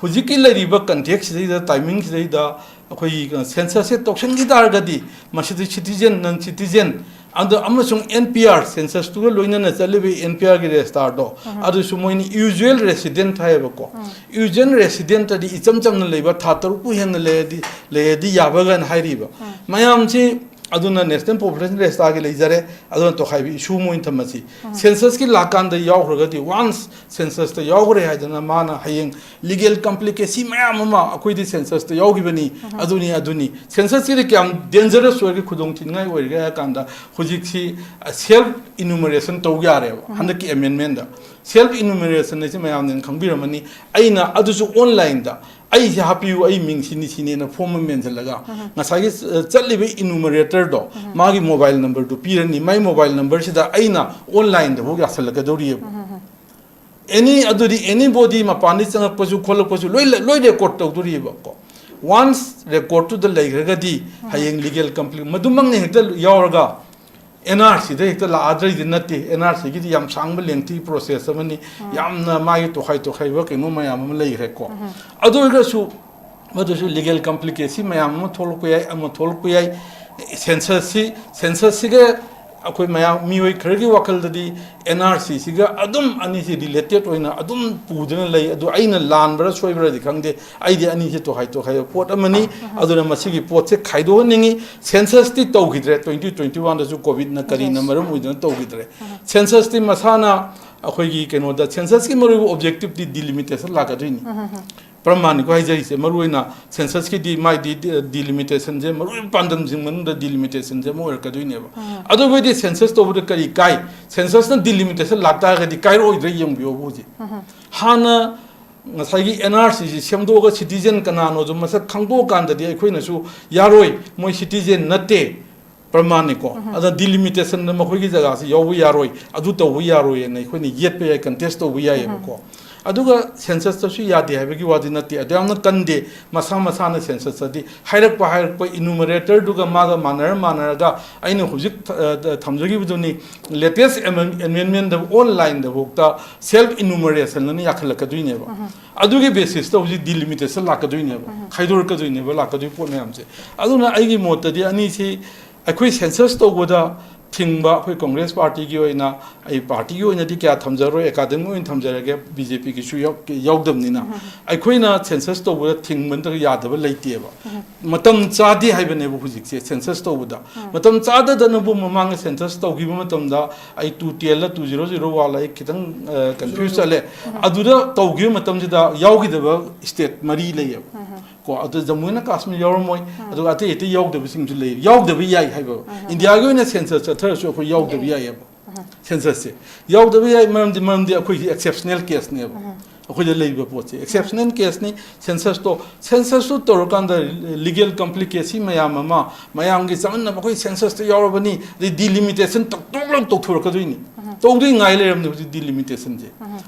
Hujiki lariba context the timing the census toxin gitargadi, Mashidi citizen, non citizen, and the Amazon NPR census to Luina Natalibi NPR stardo. Other Sumoin usual resident Hayako. Usual resident at the Itamcham labor, Tatarupu and the lady Yabaga and Hiriba. Mayamchi. Aduna national population rest agilizare aduna to high issue mo intimacy census ki lakan the yawragati once census the yawre hajana mana hayeng legal complicacy mama akoi the census the yawgibani aduni census ki kyam dangerous wagi khudong tingai oirga kanda hujiksi self enumeration to yare handaki amendment da self enumeration ne mayam nen khangbiramani aina adusu online da I happy you I mean in a form mental Nasagi Chalibi enumerator do Magi mobile number to Pirani my mobile number is the Aina online the Vogasalakadori anybody Mapanis and Posu Koloposu Loide court to Ribo once record to the lake regadi haying legal complete Madumang Yorga NRC they the Adri did not NRC get yam sang lengthy process many yam mai to high work in Mayam lay record. Other su legal complicacy Mayam Tolpia and Tolpia census Akoi Maya Miwi Kurgi Wakal the NRC Siga Adum Anisi related to Adum Pudan lay do Aina land, but so the Kangde idea Anisi to high port of money, other than Masigi Port Kaido Ningi, census the Togidre 2021 as COVID Nakari number within Togidre. Census the Masana Akoigi can order census objective the delimitation Lakadini. Pramani Guaja Maruina, census ki my delimitation, Maru Pandam Ziman, the delimitation, more Kaduina. Other way the census over the Kai, census and delimitation Lata, the Cairo young Biobuji. Hana Nasagi NRC, Shamdoga citizen Kanano, the Masa Kango Kanda, the Equinasu, Yaroi, my citizen Nate. Pramanico, other delimitation, the Mahuizagas, Yowi Yaroi, Aduta Wiaroi, and when yet pay a contest of Wiaco. Aduga census to Yadi, Haviki was in a tea, they are not Kande, Masana census, the hierarchy enumerator, Duga Mother Manaraga, I know who's Tamzagi Duni, latest amendment of online the Vokta, self enumeration, and Yakalakaduneva. Adugi basis of the delimitation Lakaduneva, Hydrocaduneva, Lakadu Aduna Agi Mota, the Anisi. A quick census to go the thing back with Congress Party in a party in a decade, Tamzaro, Academy in Tamzaraga, BJP, Yogdam Nina. I queen a census to the thing mental yard of a late table. Matam Zadi have been able to census to Buddha. Matam Zada than a boom among a census to give Matamda, I 2 TL 200 like Kitan confused. Aduda to give Matamda Yogi the state Marie Layer. The Muna Casmi Yormoy, the Yog the Vissing to lay. Yog the VI have in the argument census a third for Yog the VI census. Yog the VI murm the exceptional case never. The labor port exceptional case ni census to Torokanda legal complicacy Mayama, Mayam is some census to Yorobani, the delimitation to Turkadini. Tolding Island of the delimitation.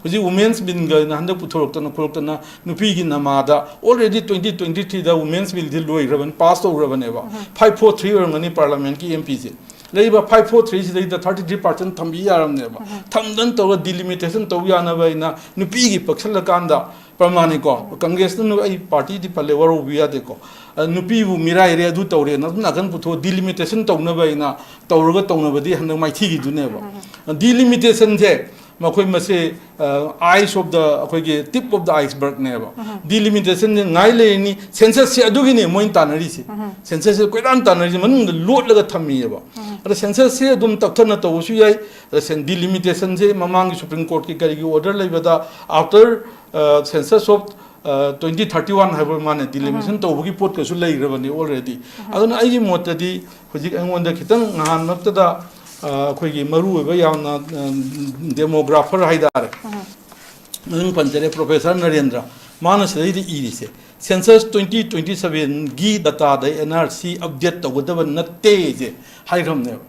With the women's been going under Putorotana, Kurotana, Nupigi Namada, already 2023, the women's bill deal passed over Ravaneva. 543 or many parliament Mpcc. Labor 543 the 33% Tambiaram never. Tamdan to a delimitation to Yanavaina, Nupigi Paxalakanda, Pramanico, Congress no party di Palevaro Viadeco. Nupivu Mirai do Tore, nothing put a delimitation to Navaina, Tauruga Tonavadi, and my Tigi do never. A delimitation there. Makoi mase eyes of the tip of the iceberg never. Delimitation in Naileni, census adugini, Mointanarisi. Census Quedantanari, the Lord like a Tamieva. The census here don't turn to Usuai, the delimitation, Mamang Supreme Court Kikari order like after census of 2031 have a man delimitation to Wikiport Kasulay revenue already. I don't know, I am what the Hujik and one the Kitan, not the Quigi Maru, demographer Haidar. Panchere Professor Narendra, Manas Lady Edise. Census 2027 Gi data the NRC update to whatever not take Hiram never.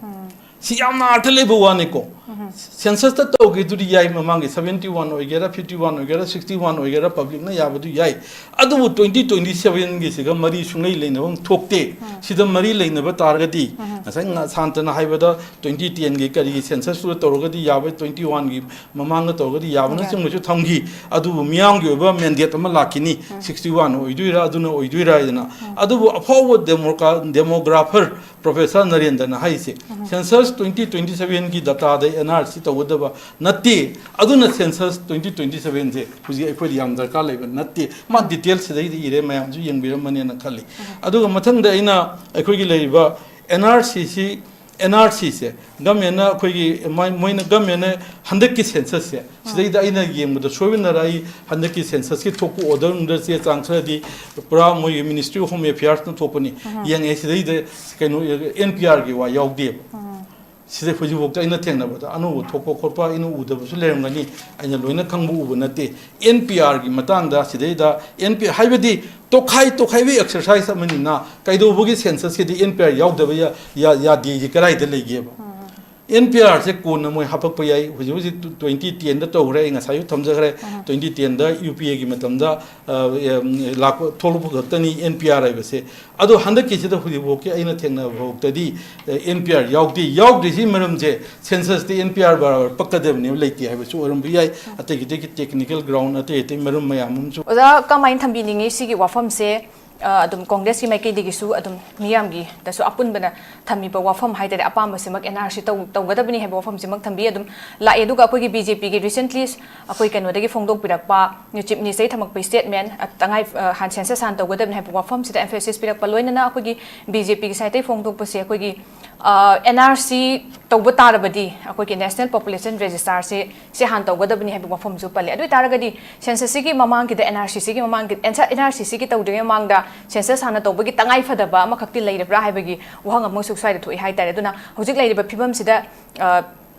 See, I'm not a label one echo. census ta togi du yai mamang 71 oigera 51 oigera 61 oigera public na yabadu yai adu 2027 gi siga mari sungai leinabam thokte sida mari leinaba targadi asai nga santana haibada 2010 gi kari census tu torgadi yabai 21 gi mamang na torgadi yabana sungju thamgi adu miyang gi oba mandate ma lakini 61 oiduira aduna oiduira ina adu afawo demographer Professor Narendra na haise census 2027 gi data da NRC tawdaba natti aduna census 2027 je huji aipodi yam darkar leba natti ma details dai ire mayam ju yengbiram mane na khali aduga mathang da ina akhoi gi leiba NRC se gamena akhoi gi moina gamena handak ki census se sidai da ina yengda showin rai handak ki census ki thoku order under se changsa di pura moi Ministry of Home Affairs na thopani yang e sidai da kaino NPR gi wa yaugde sida fuji bokta ina thengna bada anu thokpo khorpa inu udaba su lerangani aina loina khangbu ubu nate NPR gi matang da sidai da NPR haibadi tokhai we exercise amani na kaido bugi census ki di NPR yaugdaba ya di karai da lege ba NPR se kona moi hapak pa yai huji 2010 da tawre nga sayu thamja gare 2010 da UPA gi matamda lak tholu bugtani NPR ai base ado handa ki sida huji boke aina thengna bogtadi NPR yaugdi si maram je census di NPR barabar pakadem ne leiti hai basu oram bi yai ate ki technical ground ate maram mayam chu oda kamain thambi ningi sigi wafam se adum congress ki maike digisu adum miyam gi tasu apun bana thami ba wafam haidare apam semak NRC tawgadabni heba wafam semak thambi adum la eduga apoi gi BJP gi recently apoi kano dagi phongdok pirakpa new chief minister thamak pa statement tangai han census san tawgadabni heba wafam sida emphasis pirakpa loina na apoi gi BJP gi site phongdok pa se apoi gi NRC tawba tarabadi apoi gi national population register se han tawgadabni heba wafam ju pale adu taragadi census gi mamang gi NRC gi mamang gi NRC gi tawdinga mangda census hana tawbagi tangai fadaba ama khakti leirabra haibagi wahang among suksai thoi haitare duna hojik leiriba phibam sida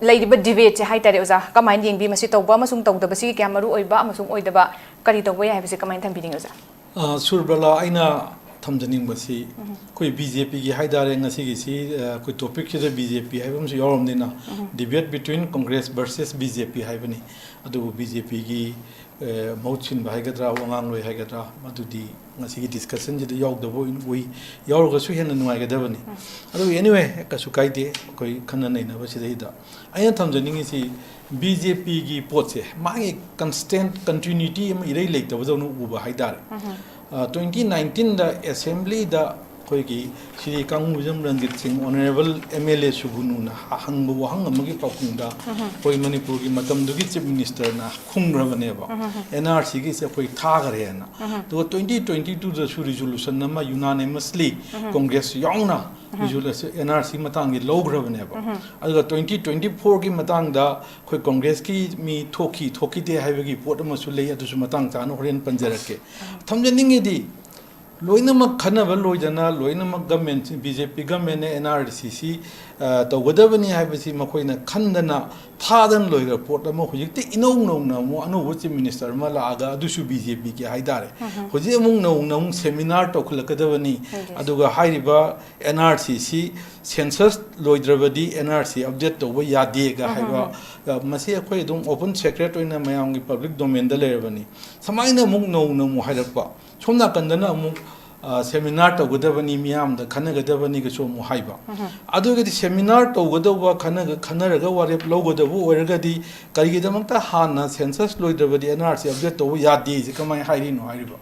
leiriba debate che haitare oza kamain yengbi masi tawba amasung tawdaba sigi kyamaru oiba amasung oidaba kari tawba ya haibase kamain thambiding oza surbala aina thamjaning basi koi BJP gi haidare ngasi gi si koi topic ki BJP haibam su yorom dina debate between Congress versus BJP haibani adu BJP gi mauchin bhaigadra wangang loi haigadra madudi ngasi gi discussion ji yaugdabo wi yaurga su hena nuai gadabani adu anyway ka su kaide koi khana nei na basi da ayan thamjaning si BJP gi potse magi constant continuity am irei leitabo zonu uba haidare 2019 da assembly da koigi Shri Kangmujam Ranjit Singh Honorable MLA Subunu na hangbu wahang amagi pakungda koi Manipur gi matam dugi chief minister na khungrabane ba NRC gi se koi thagare na to 2022 da su resolution nama unanimously Congress yauna resolution NRC matang gi lograbane ba aduga 2024 gi matang da koi Congress ki mi thoki de haibagi pot ma su lei adu su matang chanu horen panjarake thamjaningi di loinamak khanaba loidana loinamak government BJP government NRCC tawgadabani haibasi makoina khandana thadan loiga port ama hujikti inong nong na mo anu chief minister ma laaga adusu BJP ki haidare huji amung nong seminar tokhulakadabani aduga hairiba NRCC census loidrabadi NRC update toba yade ga haiba masi akhoi dum open secret oina mayam gi public domain da lerabani samaina mung nong mo hairakpa somna kandana amuk seminar tawgadabani miyam da khanagadabani ga so mo haiba adugadi seminar tawgadaba khanaraga warep logadabu oiragadi karigidamakta hana census loidrabadi NRC update to yadi je kamai hairi no haiba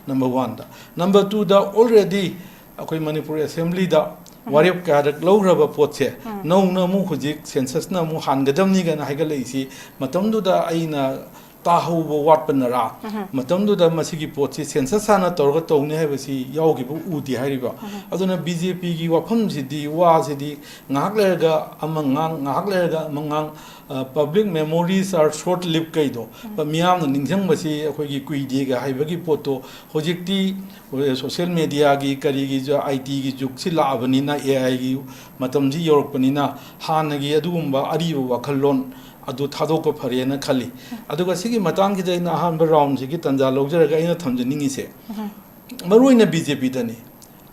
number 1 da number 2 da already akoi Manipur assembly da warep karak lograba potse no na mu hujik census na mu hangadamni ga na haigalaisi matamdu da aina tahu wat panara matamdu da masigi potsi census sana torga tawne haibasi yawgi bu udi hairiba aduna BJP gi wafam sidi wa sidi ngaklerga amangang public memories are short lived kaido miyam na ningjang basi akhoi gi kuide ga haibagi poto hojikti social media gi kari gi jo IT gi juksi laabani na AI gi matamji yorokpani na hanagi adugumba ariba wakhallon adu thadok pharena khali aduga sigi matang gi jaina han round sigi tanja logjar ga ina thamjaningi se maruina BJP dani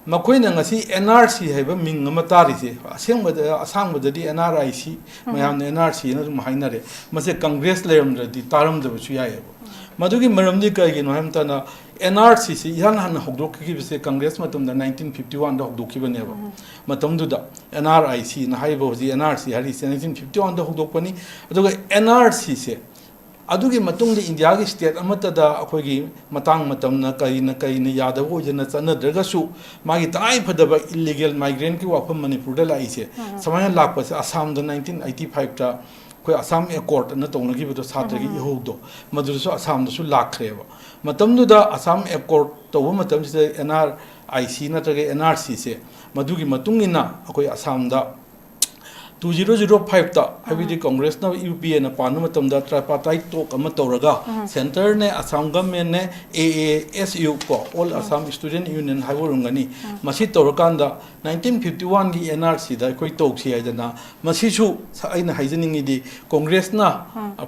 ꯃꯈꯣꯏꯅ ꯉꯁꯤ NRC ꯍꯥꯏꯕ ꯃꯤꯡ ꯑꯃ ꯇꯥꯔꯤꯁꯦ ꯑꯁꯦꯡꯕꯗ ꯑꯁꯥꯡꯕꯗꯗꯤ NRIC ꯃꯌꯥꯝꯅ NRCꯅ ꯑꯗꯨꯝ ꯍꯥꯏꯅꯔꯦ ꯃꯁꯦ ꯀꯪꯒ꯭ꯔꯦꯁ ꯂꯩꯔꯝꯗ꯭ꯔꯗꯤ ꯇꯥꯔꯝꯗꯕꯁꯨ ꯌꯥꯏꯑꯕ ꯃꯗꯨꯒꯤ ꯃꯔꯝꯗꯤ ꯀꯩꯒꯤꯅꯣ ꯍꯥꯏꯕ ꯃꯇꯝꯗ NRC ꯁꯤ 이한 ꯍꯥꯟꯅ ꯍꯧꯗꯣꯛꯈꯤꯕꯁꯦ ꯀꯪꯒ꯭ꯔꯦꯁ ꯃꯇꯝꯗ 1951ꯗ ꯍꯧꯗꯣꯛꯈꯤꯕꯅꯦꯕ ꯃꯇꯝꯗꯨꯗ NRIC ꯅ ꯍꯥꯏꯕ ꯍꯧꯖꯤꯛ NRC ꯍꯥꯏꯔꯤꯁꯦ 1951ꯗ ꯍꯧꯗꯣꯛꯄꯅꯤ ꯑꯗꯨꯒ NRC ꯁꯦ ꯑꯗꯨꯒꯤ ꯃꯇꯨꯡꯗ ꯏꯟꯗꯤꯌꯥꯒꯤ ꯁ꯭ꯇꯦꯠ ꯑꯃꯠꯇꯗ ꯑꯩꯈꯣꯏꯒꯤ ꯃꯇꯥꯡ ꯃꯇꯝꯅ ꯀꯔꯤꯅ ꯌꯥꯗꯕ ꯑꯣꯏꯗꯅ ꯆꯠꯅꯗ꯭ꯔꯒꯁꯨ ꯃꯥꯒꯤ ꯇꯉꯥꯏꯐꯗꯕ ꯏꯜꯂꯤꯒꯦꯜ ꯃꯥꯏꯒ꯭ꯔꯦꯟꯠꯀꯤ ꯋꯥꯐꯝ ꯃꯅꯤꯄꯨꯔꯗ ꯂꯥꯛꯏꯁꯦ ꯁꯨꯃꯥꯏꯅ ꯂꯥꯛꯄꯁꯦ ꯑꯁꯥꯝꯗ 1985ꯗ ꯑꯩꯈꯣꯏ ꯑꯁꯥꯝ ꯑꯦꯀꯣꯔꯠꯅ ꯇꯧꯅꯈꯤꯕꯗꯣ ꯁꯥꯇ꯭ꯔꯒꯤ ꯏꯍꯧꯗꯣ ꯃꯗꯨꯗꯁꯨ ꯑꯁꯥꯝꯗꯁꯨ ꯂꯥꯛꯈ꯭ꯔꯦꯕ ꯃꯇꯝꯗꯨꯗ ꯑꯁꯥꯝ ꯑꯦꯀꯣꯔꯠ ꯇꯧꯕ ꯃꯇꯝꯁꯤꯗ NRIC ꯅꯠꯇ꯭ꯔꯒ NRC ꯁꯦ ꯃꯗꯨꯒꯤ ꯃꯇꯨꯡ ꯏꯟꯅ ꯑꯩꯈꯣꯏ ꯑꯁꯥꯝꯗ 2005ꯗ ꯍꯥꯏꯕꯗꯤ ꯀꯪꯒ꯭ꯔꯦꯁꯅ UPAꯅ ꯄꯥꯟꯕ ꯃꯇꯝꯗ ꯇ꯭ꯔꯥꯏꯄꯥꯔꯇꯥꯏꯠ ꯇꯣꯛ ꯑꯃ ꯇꯧꯔꯒ ꯁꯦꯟꯇꯔꯅꯦ ꯑꯁꯥꯝ ꯒꯚꯔꯟꯃꯦꯟꯠꯅꯦ AASU ꯀꯣ ꯑꯣꯜ ꯑꯁꯥꯝ ꯁ꯭ꯇꯨꯗꯦꯟꯠ ꯌꯨꯅꯤꯌꯟ ꯍꯥꯏꯕ ꯑꯣꯏꯔꯝꯒꯅꯤ ꯃꯁꯤ ꯇꯧꯔꯀꯥꯟꯗ 1951ꯒꯤ NRCꯗ ꯑꯩꯈꯣꯏ ꯇꯧꯈꯤ ꯍꯥꯏꯗꯅ ꯃꯁꯤꯁꯨ ꯑꯩꯅ ꯍꯥꯏꯖꯅꯤꯡꯉꯤꯗꯤ ꯀꯪꯒ꯭ꯔꯦꯁꯅ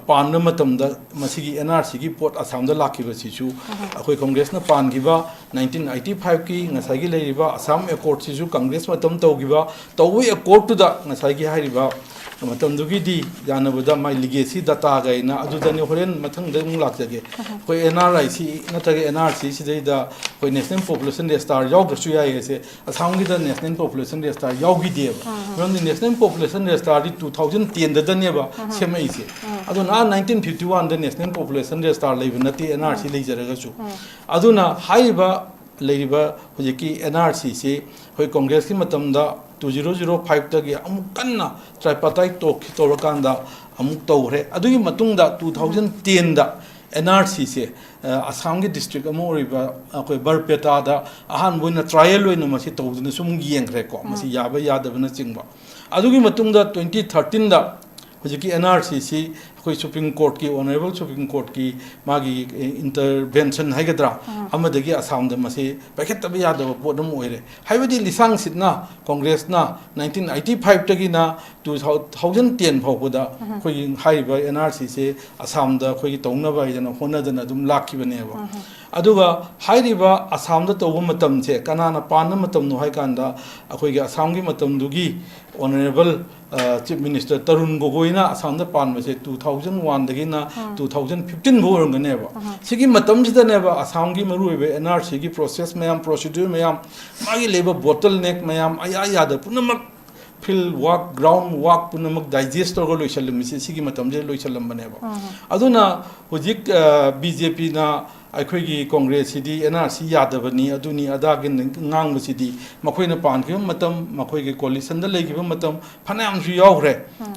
ꯄꯥꯟꯕ ꯃꯇꯝꯗ ꯃꯁꯤꯒꯤ NRCꯒꯤ ꯄꯣꯠ ꯑꯁꯥꯝꯗ ꯂꯥꯛꯈꯤꯕꯁꯤꯁꯨ ꯑꯩꯈꯣꯏ ꯀꯪꯒ꯭ꯔꯦꯁꯅ ꯄꯥꯟꯈꯤꯕ 1985ꯒꯤ ꯉꯁꯥꯏꯒꯤ ꯂꯩꯔꯤꯕ ꯑꯁꯥꯝ ꯑꯦꯀꯣꯔꯠꯁꯤꯁꯨ ꯀꯪꯒ꯭ꯔꯦꯁ ꯃꯇꯝ ꯇꯧꯈꯤꯕ ꯇꯧꯕ ꯑꯦꯀꯣꯔꯠꯇꯨꯗ ꯉꯁꯥꯏꯒꯤ ꯍꯥꯏꯔꯤꯕ ꯃꯇꯝꯗꯨꯒꯤꯗꯤ ꯌꯥꯅꯕꯗ ꯃꯥꯏ ꯂꯤꯒꯦꯁꯤ ꯗꯇꯥ ꯒꯥꯏꯅ ꯑꯗꯨꯗꯅꯤ ꯍꯣꯔꯦꯟ ꯃꯊꯪꯗ ꯑꯃꯨꯛ ꯂꯥꯛꯆꯒꯦ ꯑꯩꯈꯣꯏ NRIC ꯅꯠꯇ꯭ꯔꯒ NRC ꯁꯤꯗꯩꯗ ꯑꯩꯈꯣꯏ ꯅꯦꯁꯅꯦꯜ ꯄꯣꯄꯨꯂꯦꯁꯟ ꯔꯦꯖꯤꯁꯇꯥꯔ ꯌꯥꯎꯗ꯭ꯔꯁꯨ ꯌꯥꯏ ꯑꯁꯦ ꯑꯁꯥꯝꯒꯤꯗ ꯅꯦꯁꯅꯦꯜ ꯄꯣꯄꯨꯂꯦꯁꯟ ꯔꯦꯖꯤꯁꯇꯥꯔ ꯌꯥꯎꯈꯤꯗꯦꯕ ꯃꯔꯝꯗꯤ ꯅꯦꯁꯅꯦꯜ ꯄꯣꯄꯨꯂꯦꯁꯟ ꯔꯦꯖꯤꯁꯇꯥꯔꯗꯤ 2010ꯗꯅꯦꯕ ꯁꯦꯝꯃꯛꯏꯁꯦ ꯑꯗꯨꯅ 1951ꯗ ꯅꯦꯁꯅꯦꯜ ꯄꯣꯄꯨꯂꯦꯁꯟ ꯔꯦꯖꯤꯁꯇꯥꯔ ꯂꯩꯕ ꯅꯠꯇꯦ NRC ꯂꯩꯖꯔꯒꯁꯨ ꯑꯗꯨꯅ ꯍꯥꯏꯔꯤꯕ ꯂꯩꯔꯤꯕ ꯍꯧꯖꯤꯛꯀꯤ NRC ꯁꯤ ꯑꯩꯈꯣꯏ ꯀꯪꯒ꯭ꯔꯦꯁꯀꯤ ꯃꯇꯝꯗ 2005ꯗꯒꯤ ꯑꯃꯨꯛ ꯀꯟꯅ ꯇ꯭ꯔꯥꯏꯄꯥꯔꯇꯥꯏꯠ ꯇꯣꯛ ꯇꯧꯔꯀꯥꯟꯗ ꯑꯃꯨꯛ ꯇꯧꯈ꯭ꯔꯦ ꯑꯗꯨꯒꯤ ꯃꯇꯨꯡꯗ 2010ꯗ NRC ꯁꯦ ꯑꯁꯥꯝꯒꯤ ꯗꯤꯁꯇ꯭ꯔꯤꯛ ꯑꯃ ꯑꯣꯏꯔꯤꯕ ꯑꯩꯈꯣꯏ ꯕꯔꯄꯦꯇꯥꯗ ꯑꯍꯥꯟꯕ ꯑꯣꯏꯅ ꯇ꯭ꯔꯥꯏꯌꯦꯜ ꯑꯣꯏꯅ ꯃꯁꯤ ꯇꯧꯗꯨꯅ ꯁꯨꯝ ꯌꯦꯡꯈ꯭ꯔꯦꯀꯣ ꯃꯁꯤ ꯌꯥꯕ ꯌꯥꯗꯕꯅꯆꯤꯡꯕ ꯑꯗꯨꯒꯤ ꯃꯇꯨꯡꯗ 2013ꯗ ꯍꯧꯖꯤꯛꯀꯤ NRC ꯁꯤ ꯑꯩꯈꯣꯏ ꯁꯨꯄ꯭ꯔꯤꯝ ꯀꯣꯔꯠꯀꯤ ꯑꯣꯅꯔꯦꯕꯜ ꯁꯨꯄ꯭ꯔꯤꯝ ꯀꯣꯔꯠꯀꯤ ꯃꯥꯒꯤ ꯏꯟꯇꯔꯚꯦꯟꯁꯟ ꯍꯥꯏꯒꯗ꯭ꯔꯥ ꯑꯃꯗꯒꯤ ꯑꯁꯥꯝꯗ ꯃꯁꯤ ꯄꯥꯏꯈꯠꯇꯕ ꯌꯥꯗꯕ ꯄꯣꯠ ꯑꯃ ꯑꯣꯏꯔꯦ ꯍꯥꯏꯕꯗꯤ ꯂꯤꯁꯥꯡꯁꯤꯠꯅ ꯀꯪꯒ꯭ꯔꯦꯁꯅ 1985ꯗꯒꯤꯅ 2010 ꯐꯥꯎꯕꯗ ꯑꯩꯈꯣꯏꯒꯤ ꯍꯥꯏꯔꯤꯕ NRC ꯁꯦ ꯑꯁꯥꯝꯗ ꯑꯩꯈꯣꯏꯒꯤ ꯇꯧꯅꯕ ꯍꯥꯏꯗꯅ ꯍꯣꯠꯅꯗꯅ ꯑꯗꯨꯝ ꯂꯥꯛꯈꯤꯕꯅꯦꯕ ꯑꯗꯨꯒ ꯍꯥꯏꯔꯤꯕ ꯑꯁꯥꯝꯗ ꯇꯧꯕ ꯃꯇꯝꯁꯦ ꯀꯅꯥꯅ ꯄꯥꯟꯕ ꯃꯇꯝꯅꯣ ꯍꯥꯏ ꯀꯥꯟꯗ ꯑꯩꯈꯣꯏꯒꯤ ꯑꯁꯥꯝꯒꯤ ꯃꯇꯝꯗꯨꯒꯤ ꯑꯣꯅꯔꯦꯕꯜ ꯆꯤꯐ ꯃꯤꯅꯤꯁꯇꯔ ꯇꯔꯨꯟ ꯒꯣꯒꯣꯏꯅ ꯑꯁꯥꯝꯗ ꯄꯥꯟꯕꯁꯦ 2001ꯗꯒꯤꯅ 2015 ꯐꯥꯎ ꯑꯣꯏꯔꯝꯒꯅꯦꯕ ꯁꯤꯒꯤ ꯃꯇꯝꯁꯤꯗꯅꯦꯕ ꯑꯁꯥꯝꯒꯤ ꯃꯔꯨꯑꯣꯏꯕ NRCꯒꯤ ꯄ꯭ꯔꯣꯁꯦꯁ ꯃꯌꯥꯝ ꯄ꯭ꯔꯣꯁꯤꯗ꯭ꯌꯨꯔ ꯃꯌꯥꯝ ꯃꯥꯒꯤ ꯂꯩꯕ ꯕꯣꯇꯜ ꯅꯦꯛ ꯃꯌꯥꯝ ꯑꯌꯥ ꯌꯥꯗ ꯄꯨꯝꯅꯃꯛ ꯐꯤꯜ ꯋꯥꯛ ꯒ꯭ꯔꯥꯎꯟ ꯋꯥꯛ ꯄꯨꯝꯅꯃꯛ ꯗꯥꯏꯖꯦꯁ ꯇꯧꯔꯒ ꯂꯣꯏꯁꯤꯜꯂꯝꯃꯤꯁꯦ ꯁꯤꯒꯤ ꯃꯇꯝꯁꯤꯗ ꯂꯣꯏꯁꯤꯜꯂꯝꯕꯅꯦꯕ ꯑꯗꯨꯅ ꯍꯧꯖꯤꯛ BJPꯅ ꯑꯩꯈꯣꯏꯒꯤ ꯀꯪꯒ꯭ꯔꯦꯁꯁꯤꯗꯤ NRC ꯌꯥꯗꯕꯅꯤ ꯑꯗꯨꯅꯤ ꯑꯗꯥꯒꯤ ꯉꯥꯡꯕꯁꯤꯗꯤ ꯃꯈꯣꯏꯅ ꯄꯥꯟꯈꯤꯕ ꯃꯇꯝ ꯃꯈꯣꯏꯒꯤ ꯀꯣꯂꯤꯁꯟꯗ ꯂꯩꯈꯤꯕ ꯃꯇꯝ ꯐꯅꯌꯥꯝꯁꯨ ꯌꯥꯎꯈ꯭ꯔꯦ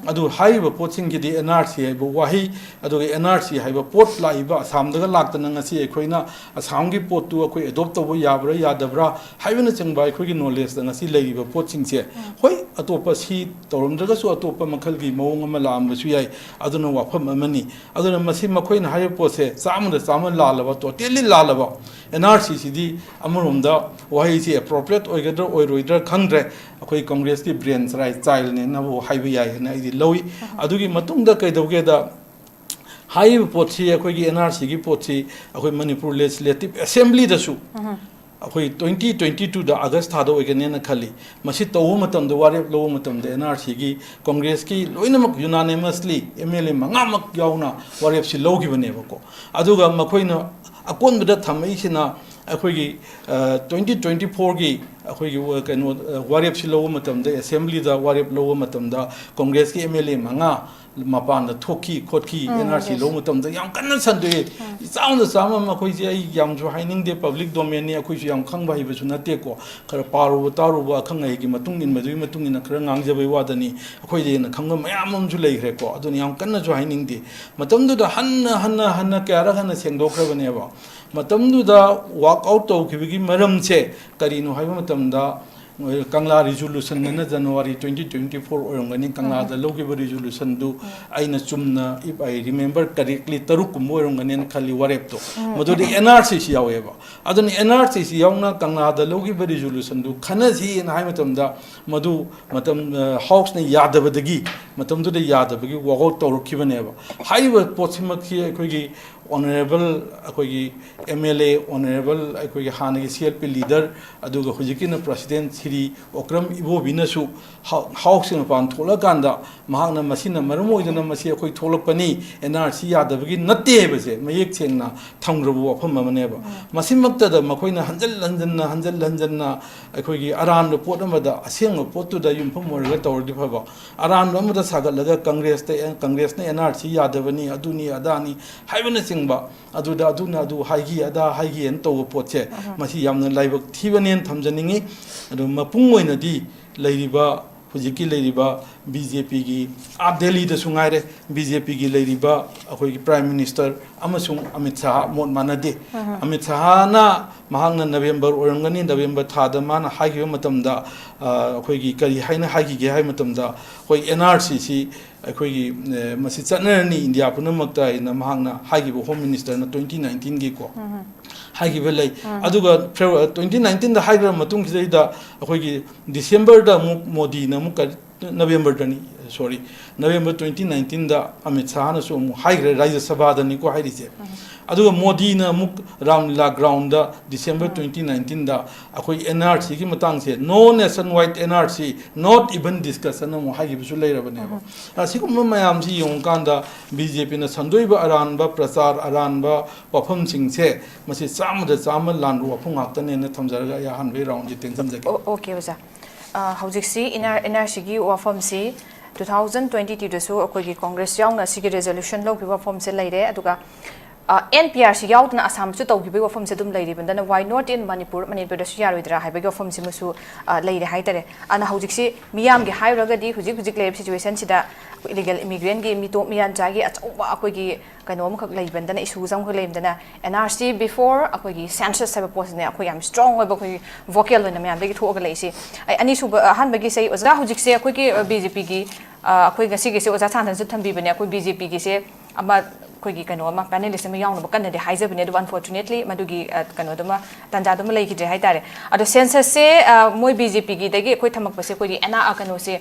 ꯑꯗꯨ ꯍꯥꯏꯔꯤꯕ ꯄꯣꯠꯁꯤꯡꯒꯤꯗꯤ NRC ꯍꯥꯏꯕ ꯋꯥꯍꯩ ꯑꯗꯨꯒ NRC ꯍꯥꯏꯕ ꯄꯣꯠ ꯂꯥꯛꯏꯕ ꯑꯁꯥꯝꯗꯒ ꯂꯥꯛꯇꯅ ꯉꯁꯤ ꯑꯩꯈꯣꯏꯅ ꯑꯁꯥꯝꯒꯤ ꯄꯣꯠꯇꯨ ꯑꯩꯈꯣꯏ ꯑꯦꯗꯣꯞ ꯇꯧꯕ ꯌꯥꯕ꯭ꯔꯥ ꯌꯥꯗꯕ꯭ꯔꯥ ꯍꯥꯏꯕꯅꯆꯤꯡꯕ ꯑꯩꯈꯣꯏꯒꯤ ꯅꯣꯂꯦꯖꯇ ꯉꯁꯤ ꯂꯩꯔꯤꯕ ꯄꯣꯠꯁꯤꯡꯁꯦ ꯍꯣꯏ ꯑꯇꯣꯞꯄ ꯁꯤ ꯇꯧꯔꯝꯗ꯭ꯔꯒꯁꯨ ꯑꯇꯣꯞꯄ ꯃꯈꯜꯒꯤ ꯃꯑꯣꯡ ꯑꯃ ꯂꯥꯛꯑꯝꯕꯁꯨ ꯌꯥꯏ ꯑꯗꯨꯅ ꯋꯥꯐꯝ ꯑꯃꯅꯤ ꯑꯗꯨꯅ ꯃꯁꯤ ꯃꯈꯣꯏꯅ ꯍꯥꯏꯔꯤꯕ ꯄꯣꯠꯁꯦ ꯆꯥꯝꯃꯗ ꯆꯥꯝꯃ ꯂꯥꯜꯂꯕ ꯇꯣꯇꯦꯜꯂꯤ ꯂꯥꯜꯂꯕ NRC ꯁꯤꯗꯤ ꯑꯃꯔꯣꯝꯗ ꯋꯥꯍꯩꯁꯤ ꯑꯦꯄ꯭ꯔꯣꯄ꯭ꯔꯤꯌꯦꯠ ꯑꯣꯏꯒꯗ꯭ꯔꯥ ꯑꯣꯏꯔꯣꯏꯗ꯭ꯔꯥ ꯈꯪꯗ꯭ರೆ ꯑꯩꯈꯣꯏ ꯀꯪꯒ꯭ꯔꯦꯁꯀꯤ ꯕ꯭ꯔꯦꯟ ꯆꯥꯏꯜꯅꯦꯅꯕꯨ ꯍꯥꯏꯕ ꯌꯥꯏ ꯍꯥꯏꯅ ꯑꯩꯗꯤ ꯂꯧꯏ ꯑꯗꯨꯒꯤ ꯃꯇꯨꯡꯗ ꯀꯩꯗꯧꯒꯦꯗ ꯍꯥꯏꯔꯤꯕ ꯄꯣꯠꯁꯤ ꯑꯩꯈꯣꯏꯒꯤ NRCꯒꯤ ꯄꯣꯠꯁꯤ ꯑꯩꯈꯣꯏ ꯃꯅꯤꯄꯨꯔ ꯂꯦꯖꯤꯁꯂꯦꯇꯤꯚ ꯑꯦꯁꯦꯝꯕ꯭ꯂꯤꯗꯁꯨ ꯑꯩꯈꯣꯏ 2022ꯗ ꯑꯥꯒꯁ ꯊꯥꯗ ꯑꯣꯏꯒꯅꯦꯅ ꯈꯜꯂꯤ ꯃꯁꯤ ꯇꯧꯕ ꯃꯇꯝꯗ ꯋꯥꯔꯦꯞ ꯂꯧꯕ ꯃꯇꯝꯗ NRCꯒꯤ ꯀꯪꯒ꯭ꯔꯦꯁꯀꯤ ꯂꯣꯏꯅꯃꯛ ꯌꯨꯅꯥꯅꯤꯃꯁꯂꯤ MLA 5ꯃꯛ ꯌꯥꯎꯅ ꯋꯥꯔꯦꯞꯁꯤ ꯂꯧꯈꯤꯕꯅꯦꯕꯀꯣ ꯑꯗꯨꯒ ꯃꯈꯣꯏꯅ ꯑꯀꯣꯟꯕꯗ ꯊꯝꯃꯛꯏꯁꯤꯅ ꯑꯩꯈꯣꯏꯒꯤ 2024ꯒꯤ ꯑꯩꯈꯣꯏꯒꯤ ꯀꯩꯅꯣ ꯋꯥꯔꯦꯞꯁꯤ ꯂꯧꯕ ꯃꯇꯝꯗ ꯑꯦꯁꯦꯝꯕ꯭ꯂꯤꯗ ꯋꯥꯔꯦꯞ ꯂꯧꯕ ꯃꯇꯝꯗ ꯀꯪꯒ꯭ꯔꯦꯁꯀꯤ MLA 5 ꯃꯄꯥꯟꯗ ꯊꯣꯛꯈꯤ ꯈꯣꯠꯈꯤ NRC ꯂꯧꯕ ꯃꯇꯝꯗ ꯌꯥꯝ ꯀꯟꯅ ꯁꯟꯗꯣꯛꯑꯦ ꯆꯥꯝꯃꯗ ꯆꯥꯝꯃ ꯃꯈꯣꯏꯁꯦ ꯑꯩ ꯌꯥꯝꯁꯨ ꯍꯥꯏꯅꯤꯡꯗꯦ ꯄꯕ꯭ꯂꯤꯛ ꯗꯣꯃꯦꯟꯅꯤ ꯑꯩꯈꯣꯏꯁꯨ ꯌꯥꯝ ꯈꯪꯕ ꯍꯩꯕꯁꯨ ꯅꯠꯇꯦꯀꯣ ꯈꯔ ꯄꯥꯔꯨꯕ ꯇꯥꯔꯨꯕ ꯑꯈꯪ ꯑꯍꯩꯒꯤ ꯃꯇꯨꯡ ꯏꯟꯕꯗꯨꯒꯤ ꯃꯇꯨꯡ ꯏꯟꯅ ꯈꯔ ꯉꯥꯡꯖꯕꯩ ꯋꯥꯗꯅꯤ ꯑꯩꯈꯣꯏꯗ ꯍꯦꯟꯅ ꯈꯪꯕ ꯃꯌꯥꯝ ꯑꯃꯁꯨ ꯂꯩꯈ꯭ꯔꯦꯀꯣ ꯑꯗꯨꯅ ꯌꯥꯝ ꯀꯟꯅꯁꯨ ꯍꯥꯏꯅꯤꯡꯗꯦ ꯃꯇꯝꯗꯨꯗ ꯍꯟꯅ ꯀꯌꯥꯔꯛ ꯍꯟꯅ ꯁꯦꯡꯗꯣꯛꯈ꯭ꯔꯕꯅꯦꯕ ꯃꯇꯝꯗꯨꯗ ꯋꯥꯛ ꯑꯥꯎꯠ ꯇꯧꯈꯤꯕꯒꯤ ꯃꯔꯝꯁꯦ ꯀꯔꯤꯅꯣ ꯍꯥꯏꯕ ꯃꯇꯝꯗ ꯀꯪꯂꯥ ꯔꯤꯖꯣꯂꯨꯁꯟ ꯑꯅ ꯖꯅꯋꯥꯔꯤ 2024 ꯑꯣꯏꯔꯝꯒꯅꯤ ꯀꯪꯂꯥꯗ ꯂꯧꯈꯤꯕ ꯔꯤꯖꯣꯂꯨꯁꯟꯗꯨ ꯑꯩꯅ ꯆꯨꯝꯅ ꯏꯐ ꯑꯥꯏ ꯔꯤꯃꯦꯝꯕꯔ ꯀꯔꯦꯛꯠꯂꯤ 6ꯀꯨꯝꯕ ꯑꯣꯏꯔꯝꯒꯅꯤꯅꯈꯜꯂꯤ ꯋꯥꯔꯦꯞꯇꯣ ꯃꯗꯨꯗꯤ NRCꯁꯤ ꯌꯥꯎꯋꯦꯕ ꯑꯗꯨꯅ NRCꯁꯤ ꯌꯥꯎꯅ ꯀꯪꯂꯥꯗ ꯂꯧꯈꯤꯕ ꯔꯤꯖꯣꯂꯨꯁꯟꯗꯨ ꯈꯟꯅꯁꯤꯅ ꯍꯥꯏꯕ ꯃꯇꯝꯗ ꯃꯗꯨ ꯍꯥꯎꯁꯅ ꯌꯥꯗꯕꯗꯒꯤ ꯃꯇꯝꯗꯨꯗ ꯌꯥꯗꯕꯒꯤ ꯋꯥꯛ ꯑꯥꯎꯠ ꯇꯧꯔꯛꯈꯤꯕꯅꯦꯕ ꯍꯥꯏꯔꯤꯕ ꯄꯣꯠꯁꯤꯃꯛꯁꯤ ꯑꯩꯈꯣꯏꯒꯤ honorable akoi MLA honorable akoi hanagi CLP leader aduga hujikina president Sri Okram Ibo binasu house in pan thola ganda mahangna masina marmo idana masi akoi tholakpani NRC yadabagi natte base mayek chengna thamgrabu afam maneba masimakta da makoina hanjal akoi gi aran report amada aseng report to da yumpham morga tawrdi phaba aran amada sagalaga Congress na NRC yadabani aduni adani haibana singba aduda aduna adu haigi ada haigi en to potche masi yamna laibak thibanen thamjaningi adu mapung oinadi leiriba hujiki leiriba BJP gi Delhi da sungaire BJP gi leiriba akoi gi Prime Minister amasung Amit Shah mon manade Amit Shah na mahangna November orangani November thada mana haigi matamda akoi gi kari haina haigi ge hai matamda koi NRC si akoi gi masi chanarni India punamakta ina mahangna haigi Home Minister na 2019 gi ko haigi belai aduga 2019 da haigra matung ki da akoi gi December da Modi na muk November dani sorry November 2019 da Amit Shah na so mu haigra Rajya Sabha da ni ko hairiche aduga Modi na muk Ramlila ground da December 2019 da akoi NRC ki matang se no nationwide NRC not even discussion na mu haigi bisu leirabane asikum mayam si yong kanda BJP na sandoiba aranba prasar aranba wafam singse masi chama lanru wafung aktane na thamjaraga ya hanwe round ji tension jake okay oja hojiksi NRC gi wafam si 2022 da so akoi gi Congress yaung na sigi resolution lo bi wafam se leire aduga NPRC yaudna Assam chu tawgibe wafam se dum leiri bandana why not in Manipur da su yaroidra haiba wafam se musu leire haitare ana hojiksi miyam gi hairaga di hujik leib situation sida illegal immigrant gi mito miyan jagi achwa akoi gi kanom khak lei bandana isu jam khak leim dana NRC before akoi gi census have post ne akoi am strong oiba koi vocal na miyam de gi thoga leisi ani su han bagi sei oza hojiksi akoi gi BJP gi akoi ga sigi se oza chan su thambi bane akoi BJP gi se ama koi kano ma panelist ma yaung ba kan de haiza bane unfortunately madugi kano dama tanja dama lei ki de haitare ado census se moi BJP gi dagi koi thamak pase koi ana kano se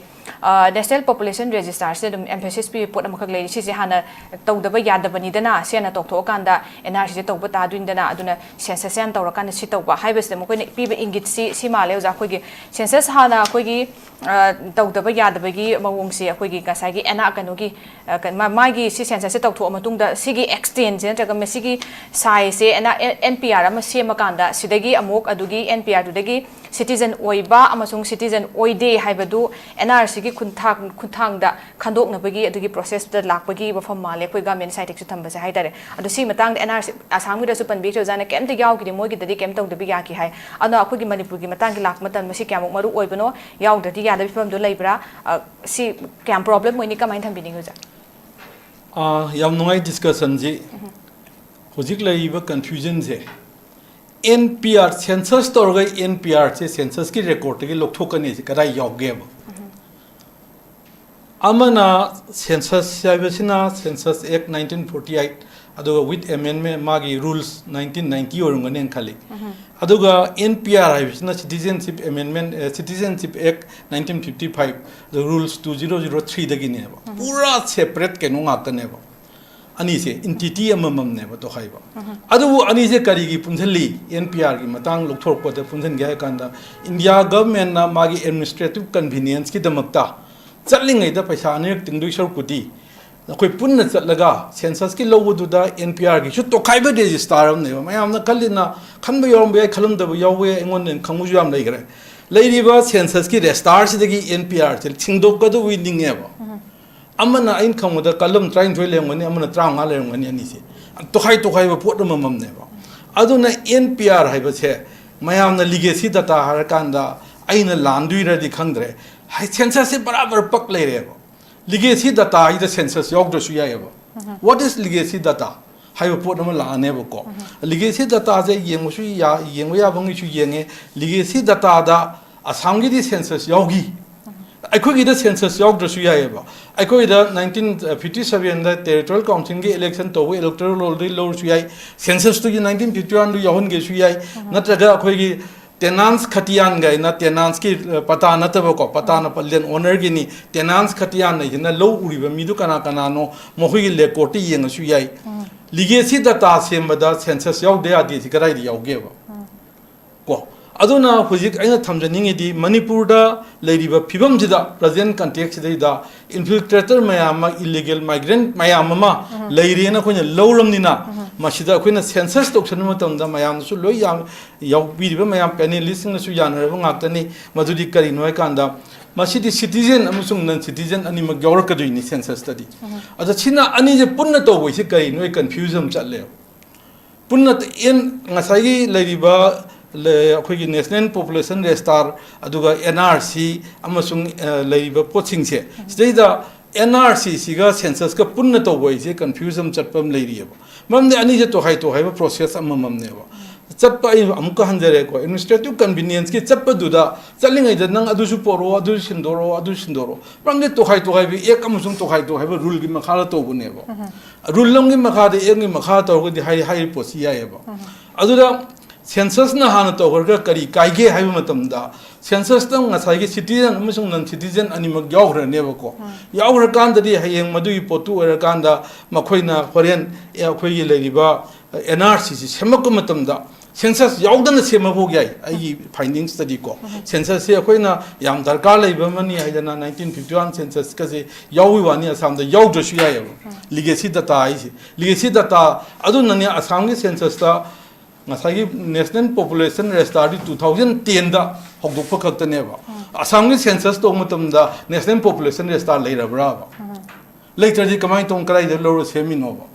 national population register se dum Mpcc report amakak lei si se hana tawdaba yadabani dana se na toktho kanda NRC se tawba ta duin dana aduna census an tawra kan si tawba haibes de mo koi piba ingit si male ja koi gi census hana koi gi tawdaba yadabagi mawong se koi gi kasai gi ana kano gi ma gi si census se tawtho matung da sigi extend je natraga mesigi sai se ana NPR ama sema kanda sidagi amok adugi NPR dudagi citizen oiba amasung citizen oide haibadu NRC gi khunthang da khandok na bagi adugi process da lakpagi wafam male koi government site ek thamba se haidare adu si matang da NRC Assam gi da su panbi jana kem ta yaw gi moi gi da kem tong da bi ya ki hai ana akoi gi Manipur gi matang gi lak matan masi kyamok maru oibano yaw da di ya da bifam do leibra si kyam problem moi ni ka main tham bining uja yam nungai discussion ji hojik laiba confusion je NPR census torga NPR se census ki record ki lokthokani je kadai yawge ba amana census sabesina census act 1948 aduga with amendment magi rules 1990 orungane khali aduga NPR haibisina citizenship amendment citizenship act 1955 the rules 2003 dagi ne ba pura separate ke nunga ta ne ba ani se entity amamam ne ba to haiba adu ani se kari gi punjali NPR gi matang lokthor ko de punjan ga kanda India government na magi administrative convenience ki damakta chatlingai da paisa ne tingdui sor kuti akoi punna chatlaga census ki lobudu da NPR gi chu to khaiba register am ne ba mayam na khalina khanba yom be khalum da yawe engon ne khamu ju am lai gare leiriba census ki register sidagi NPR chil chingdok ka do winning ne ba amana ain khamuda kalam train thoi lengani amana traung nga lengani ani se to khai ba pot mamam ne ba aduna NPR haiba che mayam na legacy data har kanda aina landui ra di khangdre hai census se barabar pak le re ba legacy data I the census yok do su ya ba what is legacy data hai ba pot ma la ne ba ko legacy data je yeng su ya bang su yeng legacy data da Assam gi di census yogi I the census yok do su ya ba I the 1957 the territorial council ge election to electoral roll low su ya census to 1951 do yahon ge su ya natraga akoi gi tenants khatian gai na tenants ki pata na tabo ko pata na pallen owner gi ni tenants khatian na low uri ba mi du kana no mo gi le koti yeng su ya legacy data sembada census yaude adi si karai di yauge ba ko aduna hujik aina thamjaningi di manipur da leiriba phibam jida present context da infiltrator mayam illegal migrant mayam ma leirena khoina lowlam nina masida khoina census toksan matam da mayam su loi yang yau biriba mayam panelist na su yanar ba ngaktani madudi kari noi kanda masidi citizen amusung non citizen ani mag yawr ka doini census study ada china ani je punna to boi se kari noi confusion chatle punna en ngasai leiriba le akhoi national population register aduga nrc amasung leiba poching se sida nrc siga census ka punna to boi se confusion chatpam leiriba mamde ani je to hai process amamam ne ba chatpa amka hanjare ko administrative convenience ki chatpa duda chalingai da nang adu su poro adu sindoro mamde to hai bi ek amusung to hai rule gi makhala to bune ba rule long gi makha de ek gi makha to gi hai posi ya ba aduda census na hana to gorga kari kaige haibu matamda census tang ngasai gi citizen amusung non citizen animak yawra ne ba ko yawra kan da di hayeng madui potu era kan da makhoina horen akhoi gi legiba nrc si semak matamda census yawdana semabo gyai ai findings study ko census se akhoi yam darkar leiba mani haidana 1951 census ka se yawi wani asam da yaw doshu ya legacy data adu nani asam gi census ta ngasai national population register 2010 da hogdokpa khakta ne ba asam gi census to matam da national population register leirabra ba later ji kamai tong krai da loro semino ba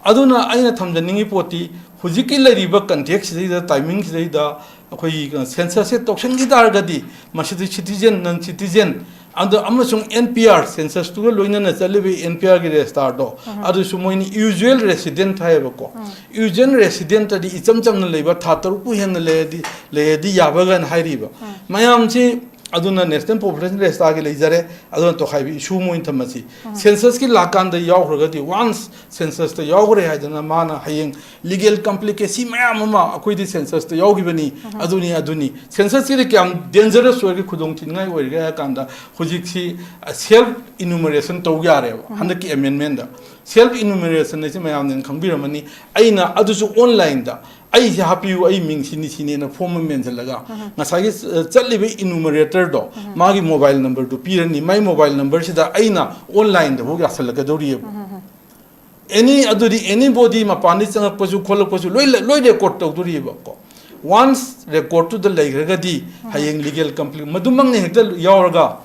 aduna aina thamjaningi poti hujiki leiriba context da timing da akhoi census se toksan gi dar gadi masidi citizen non citizen and amasung npr census to loina na chalibi npr gi register do adu sumoini usual resident haiba ko usual resident di ichamcham na leiba thatar pu hen le di yabagan hairiba mayam chi aduna national population register gi leijare aduna to khaibi issue moin thamasi census ki lakan da yawhraga di once census ta yawhre haidana mana hayeng legal complication mayam ma akoi di census ta yawgi bani aduni census ki kyam dangerous oi gi khudong thingai oi ga kanda hujik si self enumeration to yare handa ki amendment da self enumeration ne mayam nen khangbiramani aina adusu online da ai happy ai ming sini na form mention laga ngasagi chalibi enumerator do magi mobile number do pirani my mobile number sida aina online da boga salaga dori anybody mapani changa pasu khol pasu loi record to dori ba ko once record to the lagraga di hayeng legal complete madumang ne hekta yawarga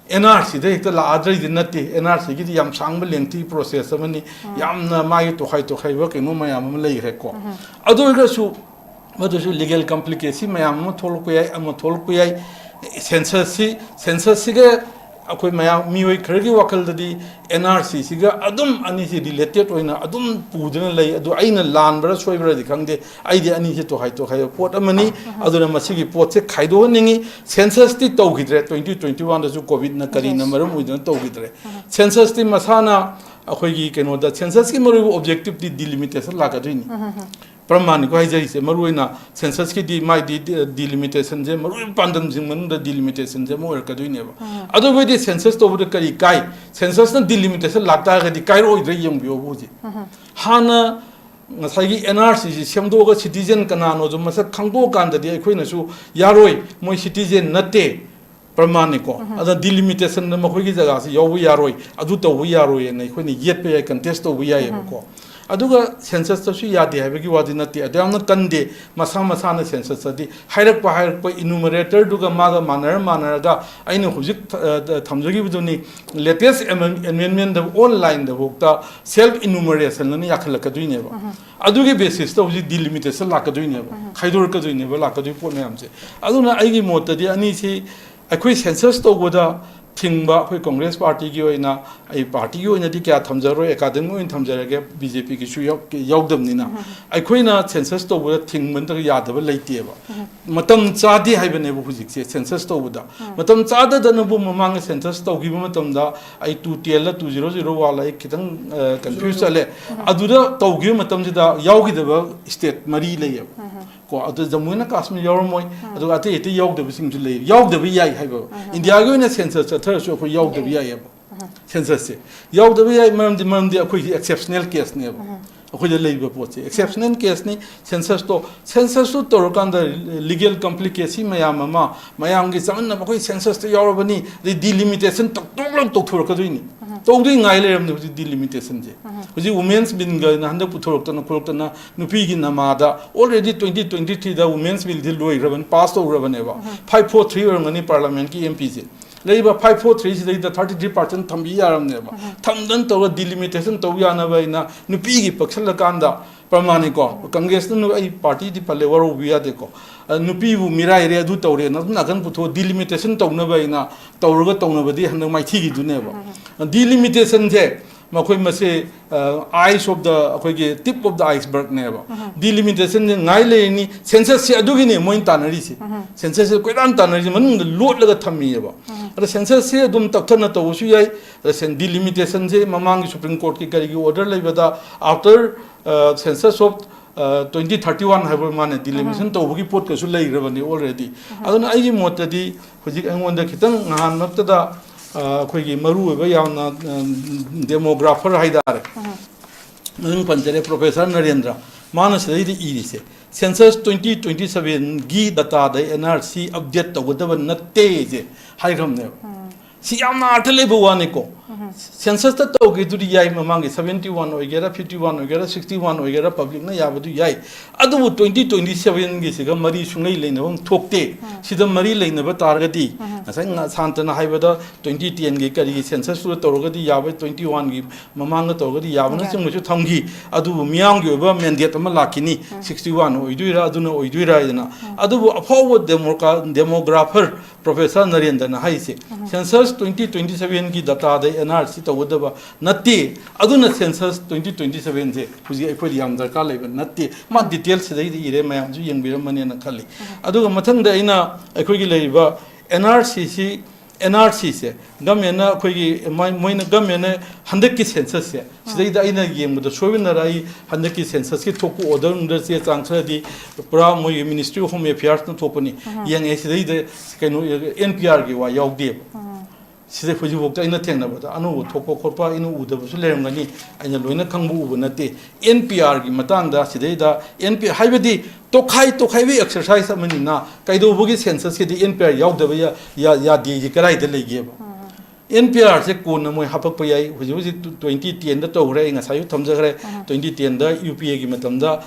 nrc de hekta la adri din nati nrc gi yam sang ba lengthy process amani yamna mai to khai ba ke no mayam lai re ko adu ga su madu su legal complication mayam thol ko yai census ga akoi mayam mioi khragi wakal dadi nrc siga adum ani si related oina adum puduna lei adu aina lan bra soibra di khangde aidi ani si to hai pot amani aduna masigi pot se khaido ningi census ti to gidre 2021 da su covid na kari na maram uidna to gidre census ti masana akoi gi keno da census ki maru objective di delimitation la ka dini pramani ko haijai se maruina census ki di mai di delimitation je maru pandam jing man da delimitation je mo ka duine ba adu we di census to bu kari kai census na delimitation lakta ga di kai ro idre yong bio bu ji hana ngasai gi nrc ji semdo ga citizen kana no jo masa khangdo kan da di akhoi na su yaroi moi citizen nate pramani ko ada delimitation na makhoi gi jaga se yobu yaroi adu to bu yaroi na akhoi ni yet pe contest to bu ya ko aduga census to su yade habegi wadi nati adamna kande masa na census adi hairak pa enumerator duga maga manar ga aina hujik thamjagi biduni latest amendment the online the bokta self enumeration ni yakhal ka duine ba adugi basis to hujik delimitation la ka duine ba khaidor ka duine ba la ka dui pot mayam se aduna aigi mot di ani si akhoi census to goda thingba khoi congress party gi oina ai party gi oina di kya thamjaro academy oin thamjarage bjp gi su yawdam nina ai khoina census to bu thingman ta yadaba leite ba matam chadi haibane bu hujik se census to bu da matam chada da bu mamang census to gi matam da ai 2001 wala ai kitang confuse chale aduda to gi matam da yawgi da state mari lei ko adu jamuna kashmir yormoi adu ate yawdaba sing ju lei yawdaba yai haiba india gi oina census thar so ko yawdaba yai ba census se yaudaba yai maramdi akhoi exceptional case ne akhoi da leiba pot exceptional case ni census to torokanda legal complication mayam gi chaman na akhoi census to yaurabani delimitation to thorkadui tongdui ngai leram de delimitation je huji women's bill ga na handa puthorokta nupi gi namada already 2023 da women's bill dil loi raban pass over raban eba 543 orngani parliament ki mpc leiba 543 sidai da 33% thambi yaram neba thamdan to delimitation to yana ba ina nupi gi paksal kanda pramani ko congress nu ai party di pale waro biya de ko nupi bu mirai re du tawre na kan putho delimitation to na ba ina tawraga to na ba di han mai thi gi du neba delimitation je makhoi mase eyes of the akhoi ge tip of the iceberg neba delimitation ngai le ni census se adu gi ne moin tanari se census se koiran tanari man lot laga thammi eba ada census se dum takthana to su yai delimitation je mamang supreme court ki kari gi order leibada after census of 2031 have man delimitation to bugi pot ka su lei rabani already aduna ai gi motadi hujik angonda khitang ngahan maktada akhoi maru ba yauna demographer haidare nang panjare professor narendra manas reidi irise census 2027 gi data da nrc update tawdaba natte je hairam ne si yamna artale buwani ko census ta tawge du yai mamangi 71 oigera 51 oigera 61 oigera public na yabadu yai adu 2027 gi siga mari sungai leina bang thokte sida mari leina ba targadi asai nga santana haibada 2010 gi kari census su tawgadi yabai 21 gi mamanga tawgadi yabana chungju thamgi adu miyang gi ba mandate ma lakini 61 oiduira aduna oiduira ina adu afawo demographer professor narendra na haise census 2027 gi data da nrc tawdaba natti aduna census 2027 je huji akhoi yam darka leba natti ma details dai ire mayam ju yengbiram mane na khali aduga mathang da ina akhoi gi leiba NRC se gamena akhoi gi moina gamena handek ki census se sidai da ina yengbuda shobina rai handek ki census ki thoku order under se changsa di pura moi ministry of home affairs na thopani yang sidai da kaino NPR gi wa yaugde sida fuji bokta ina thengna bata anu thokko khorpa inu udaba su lerangani aina loina khangbu ubu nate NPR gi matang da sidai da NPR haibadi tokhai we exercise amani na kaido bugi census ki NPR yaudaba ya di karai da lege ba NPR se kona moi hapak payai huji 2010 da tawre nga sayu thamjagre 2010 da UPA gi matamda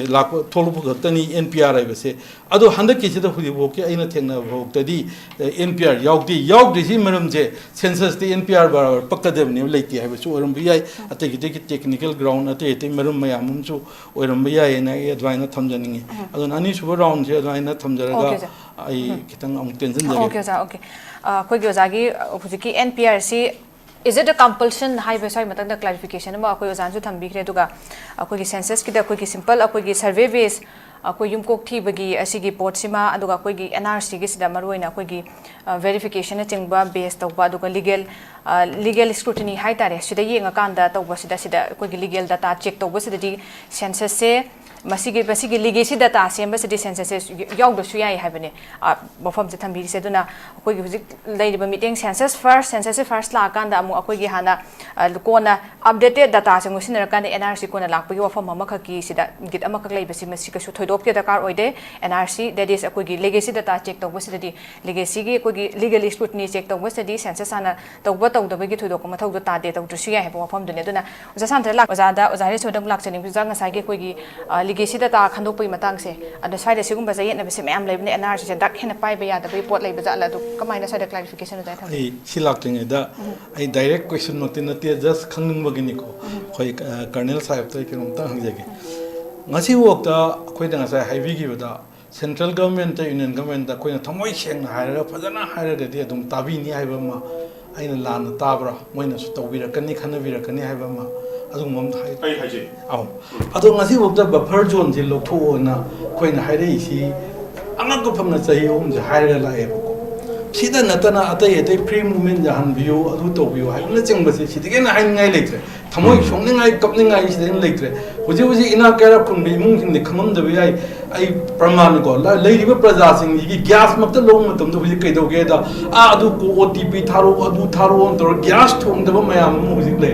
lak tholupu gatani NPR ai bese ado handak ki sida huji boke aina thengna bhoktadi NPR yaugdi si maram je census the NPR bar pakkadev ne leiti hai besu oram biyai ate ki technical ground ate maram mayamum chu oram biyai na advaina thamjaningi ado ani suba round je advaina thamjaraga ai kitang ang tension jage okay koi gyozagi hujiki NPRC is it a compulsion high besai matang da clarification ma koi ozan su thambi kre duga koi census ki da koi simple koi survey base koi yumkok thi bagi asigi port sima aduga koi gi NRC gi sida maroina koi gi verification chingba base tawba aduga legal scrutiny high tare sida yenga kanda tawba sida koi gi legal data check tawba sida di census se masigi legacy data semba sidi census yaw do su yai habane mafam je thambi se duna akoi gi hujik leiba meeting census first la kan da amu akoi gi hana kona updated data se ngusinara kan NRC kona lakpa gi wafam ma khaki sida git ama khak leiba si masi ka su thoidop ke dakar oide NRC that is akoi gi legacy data check tawba sidi legacy gi akoi gi legal scrutiny check tawba sidi census ana tawba tawdaba gi thoidok ma thawdo ta de tawdu su yai wafam dune duna uza sam lak uza re sodam lak chani bizang sa gi akoi gi legacy data khandopui matang se ada side sigum baza yet na bese am lebne NRC se dak hena pai ba ya da report lei baza la du kamaina side clarification da tham ai silak da ai direct question not in the just khangning bagini ko khoi colonel sahib tai kinom ta hangjage ngasi wok da khoi da ngasa highway gi bada central government ta union government da khoi na thamoi seng na haira phajana haira ga di adum tabi ni haiba ma aina lan tabra moina su tawira kani khana vira kani haiba ma adum mom hai haje ado ngasi wok da buffer zone je loktho na khoi na haire si angak ko phamna chahi om je haira la e ko sida natana atai atai free movement jahan view adu to view hai na cheng basi sida ke na hai ngai leitre thamoi songni ngai kapni ngai sida leitre huji huji ina kara kun bi mung sing de khamam da bi ai praman ko la leiba praja sing gi gas mak ta long matam da huji kai do ge da adu ko OTP tharo adu tharo on tor gas thong da mayam mu huji le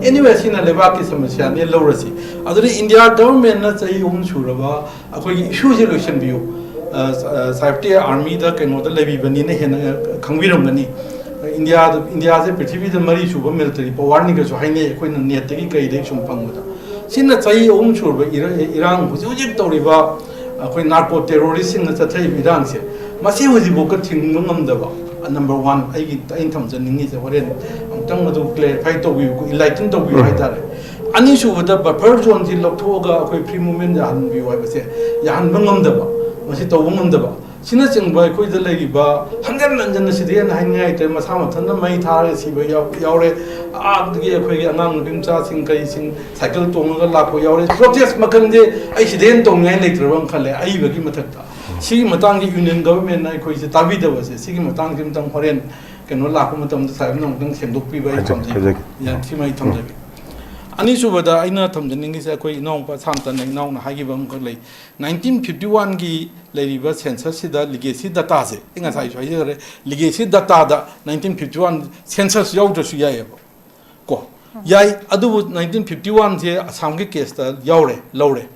anyway sina leba ki samasya ne lorasi aduri India government na chai suraba akoi issue solution view safety army da keno da lebi bani ne hen khangbiram gani India se prithvi da mari suba military power ni ga so haine koi na net gi kai de sum pang da sina chai surba Iran huji huji toriba akoi narco terrorist sing na chathai Iran se masi huji bo ka thing ngam da ba number 1 ai gi tain tham jan ningi se horen amtang madu clarify to wi ku enlighten to wi hai da ani suba da buffer zone ji loktoga akoi free movement ja han bi wai ba se ya han ngam da ba masi to ngam da ba sina chengba koi da legi ba hangan nanjan si de na hangai te ma sama than mai thar si ba yaure a gi khoi gi angang bim cha sing kai sing cycle tong ga la ko yaure protest makan de ai si den tong ngai le trang khale ai ba gi mathak ta si matang gi union government na khoi si tabi da ba se si gi matang dim tang foreign keno la ko matam da sai nong dang sem dok pi ba chom ji ya thi mai tham ji ani subada aina thamjaningi se koi inong pa samta nei nong na hagi bam ko lei 1951 gi leiriba census sida legacy data se inga sai so ye legacy data da 1951 census yaw da su yae ko yai adu 1951 je assam gi case da yawre lawre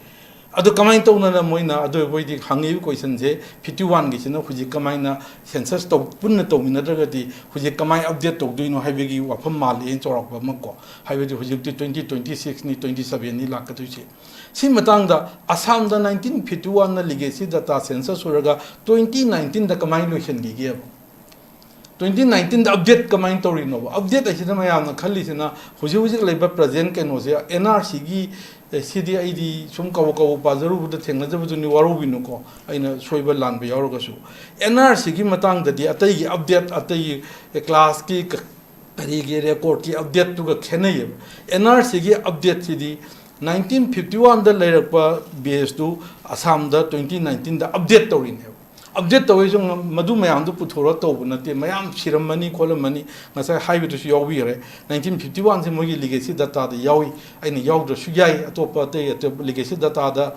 adu kamai to na moina adu boi di hangi question je 51 gi sino huji kamai na census to punna to mina daga di huji kamai update to duino haibe gi wafam mal en chorak ba mako haibe di huji 2026 ni 27 ni lak tu che si matang da assam da 1951 na legacy data census uraga 2019 da kamai lotion gi ge 2019 da update kamai to ri no update asina mayam na khali sina huji leba present ke no se NRC gi CDID sum kaw pazaru da thengna jabu ni waru binu ko aina soiba lan be yauro gasu NRC gi matang da di atai gi update atai class ki kari gi record ki update tu ga khenai NRC gi update si di 1951 da leirakpa base tu Assam da 2019 da update tawrin update to is madu mayam du puthora to bunate mayam siramani kolamani ngasa highway to yawi re 1951 se mogi legacy data da yawi aini yaw do suyai atopa te legacy data da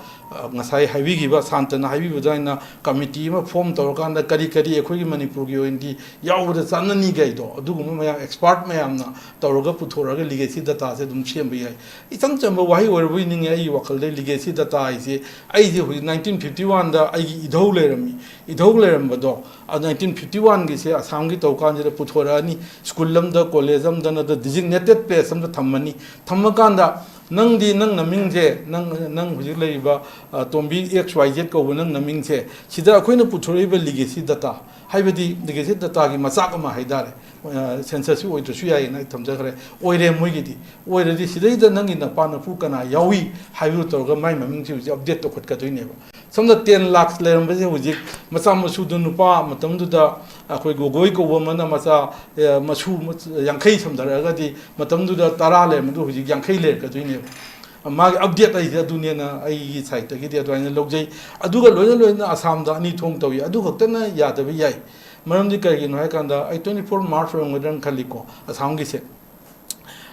ngasa highway gi ba santana highway budaina committee ma form to kan da kari ekhoi gi manipur gi oindi yaw da sanani gai do adu gum mayam expert mayam na tawroga puthora ga legacy data se dum chem bi ai itang chamba wahi or wi ning ai wakal de legacy data ai se 1951 da ai gi idhou lerami idhogleram bado 1951 gi se Assam gi tawkan jere puthorani school lam da college am da na da designated place am da thammani thammakan da nang di nang naming je nang hujik leiba tombi xyz ko nang naming je sida akoina puthori ba legacy data haibadi legacy data gi masak ma haidare census oi to suyai na thamja khare oire moi gi di oire di sidai da nang ina pa na pu kana yawi haibu to ga mai maming ji update to khot ka doi ne ba samda 10 lakhs leram ba je hujik masa masu du nupa matam du da akoi gogoi ko wamana masa masu yankhai samdara ga di matam du da tara le madu hujik yankhai le ka doi ne ma update ai adu ne na ai site ta gi di adwaina logjai adu ga loina Assam da ani thong tawi adu khakta ya da bi yai maram di kai no kanda ai 24 March ngodang khaliko Assam gi se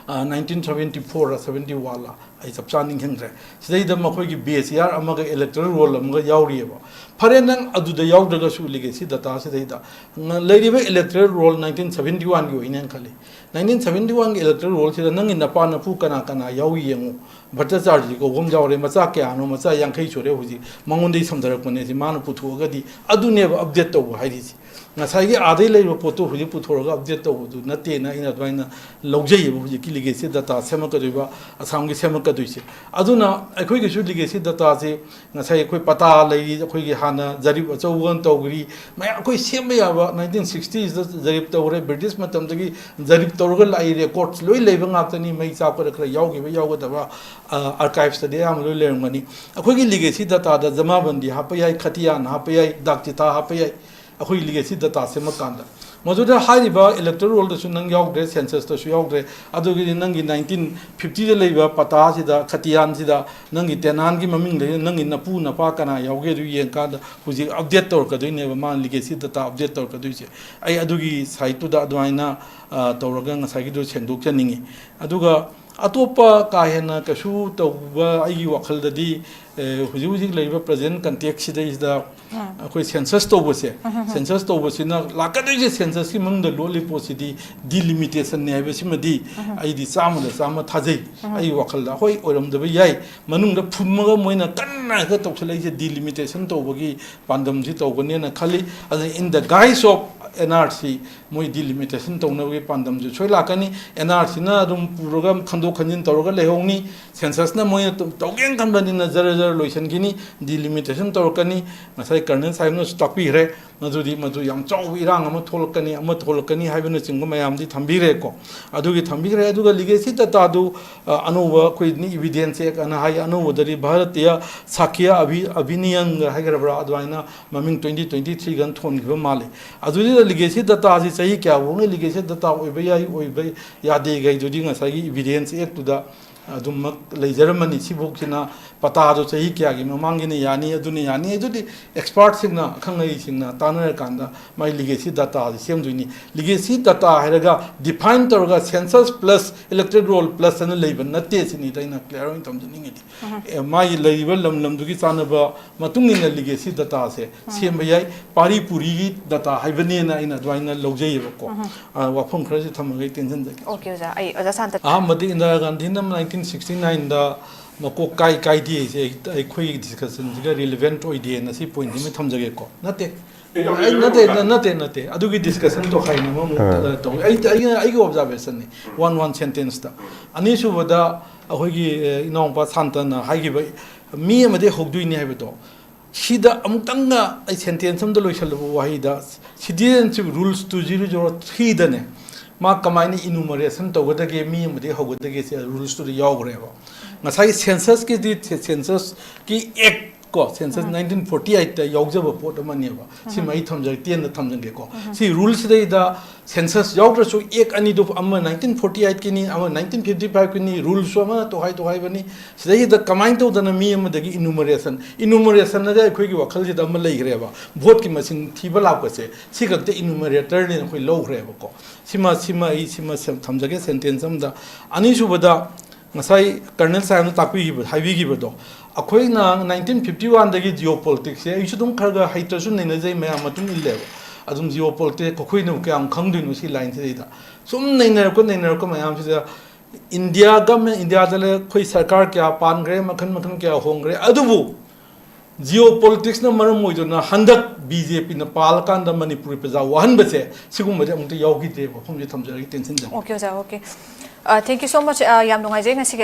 1974 70 wala ai sapcha ning hengre sidai da makhoi gi BSR amaga electoral roll amaga yauri ba phare nang adu da yaw daga su legacy data sidai da leiriba electoral roll 1971 gi oinen khali 1971 gi electoral roll sida nang ina pa na pu kana yawi yengu bhatta charge ko gom jawre macha kya no macha yankhai chore huji mangonde samdarak pone si man puthu ga di adu ne update to hairi si ngasai gi adai leiba poto huji puthor ga update to du nate na ina dwaina logjai bu huji ki legacy data sema ka doiba Assam gi sema ka doise aduna akhoi gi su legacy data se ngasai akhoi pata lei akhoi gi hana jarib achaugan tawgri mai akhoi sema ya ba 1960s da jarib tawre British matam dagi jarib tawga lai records loi leiba ngaptani mai cha ko rakra yawgi ba yawga da ba archives da ya am loi lermani akhoi gi legacy data da jama bandi hapa yai khatiya na hapa yai dakchita hapa yai akhoi legacy data se makanda मधुदा हाइरिबा electoral roll दसु नंग यावद्रे census दसु यावद्रे अदुगी नंगी 1950 दे लेबा पता सिदा खतियान सिदा नंगी तेनान की ममिंग ले नंगी नपू नपा कना यावगे दु येंका हुजी अपडेट तौर कदुइने मान लिगेसी दता अपडेट तौर कदुइसे आई अदुगी साइट टू दा अदुआइना तौरगा ngसागी दु सेंदोक चनिंगी अदुगा अतोपा काहेना कसु तौबा आइगी वखलददी हुजी हुजी लेबा प्रेजेंट कंटेक्स सिदा अखोई सेंसस तौबसे सेंसस तौबसिना लाकदुजे सेंसस की मंग द लोली पोसिदी डिलिमिटेशन ने हाइबसिमदी आइदी चामा थाजै आई वखलदा होय ओरमदबा याय मनुंग द फुमगा मोइना कन्ना ग तौसलैजे डिलिमिटेशन तौबगी पांदमजी तौगनेना खाली in the guys of NRC मोई डिलिमिटेशन तौनबगी पांदमजु सोय लाकनी NRC ना अदुम पुरोग्राम खंदो खंजिन तौरगा लेहोंगनी सेंसस ना मोई तौगेन खनबनिना जर लोइसनगिनी डिलिमिटेशन तौरकनी मसाई कर्नल साइब न स्टॉपी रे मधुदी मधु याम चाउ इरांग अम थोलकनी हाइबन चिंग मयामदी थंबीरेको अदुगी थंबीरे अदुगा लिगेसी ततादु अनोवा कोइनी एविडेंस एक अना हाई अनोवदरी भारतीय साखिया अभिनियन हाइगरबरा अदवाइना ममिंग 2023 गन थोनगिबा माले अदुदी लिगेसी दता जी सही क्या होंगे लिगेसी दता ओइबे यादे गई जुदी ngसागी एविडेंस एक तुदा अदुमक लेजरमनी सिबोकसिना पता दो सही क्या की ममांगिने यानी अदुनी एक्सपर्ट सिंगना खंगई सिंगना तानर कांदा माई लिगेसी डाटा सेमजुनी लिगेसी डाटा हैरगा डिफाइन तौरगा census plus electoral roll plus अन लेबन नते सिनी दैना क्लियर ओइन तमजनिंगि माई लेबल लम दुगी चानबा मतुंगिना लिगेसी डाटा से सेम याई पारी पुरी डाटा हाइबनेना इन अदवाइना लौजैबको वाफम खरजे थमगै टेंशन जके ओके ओजा आई ओजा शांत मदी इंदिरा गांधी नम 1969 दा मको काय दी से अखोई डिस्कशन जिगा रिलेवेंट ओइदे नसी पॉइंट में थमजगे को नते अदुगी डिस्कशन तो खाइन मम तो आई ऑब्जर्वेशन ने वन सेंटेंस दा अनि सुबदा अखोगी इनोंपा सांतना हाइगिबे मी अमदे होगदुइनी हाइबतो सिदा अमुतंगा आई सेंटेंस हम द लोइसलबो वाहिदा सिटीजनशिप रूल्स 2003 दने मा कमाइने इनुमरेशन तौगदगे मी अमदे होगदगे से रूल्स टू यावग्रेबो ngसाई सेंसस की सेंसस की एक को सेंसस 1948 ता यावजब पोट मनेबा सि मई थमजग तेन थमजंगे को सि रूल्स दे दा सेंसस यावद्रसु एक अनि दो 1948 की नि 1955 की नि रूल्स अमा तो हाई बनी सिदई द कमाइन तो दन मी अमदगी इनुमरेशन ना अखोई की वखल जे दम लेग्रेबा वोट की मसिंग थीबा लापसे सि गते इनुमरेटर ने अखोई लौग्रेबा को सिमा थमजगे सेंटेंस अमदा अनि सुबदा ngसाई कर्नल साहब ने ताकबीगिबदो अखोइना 1951 दगी जियोपॉलिटिक्स से इसु दुम खरगा हाइतसु नैनजै मया मतुम इल्लेबो अदुम जियोपॉलिटिक्स कोखोइनु क्याम खंगदिनु सी लाइन से दा सुम नैनरको मयाम से इंडिया गवर्नमेंट इंडिया दले खोई सरकार क्या पानग्रे मखन क्या होंग्रे अदुबु जियोपॉलिटिक्स न मरम मोइदोना हंदक बीजेपी न पालकान द मणिपुर पे जा वहन बसे सिगुमजे अमुते यावगिदे बफम जे थमजरगी टेंशन जा okay thank you so much याम नुंगाइजे ngasi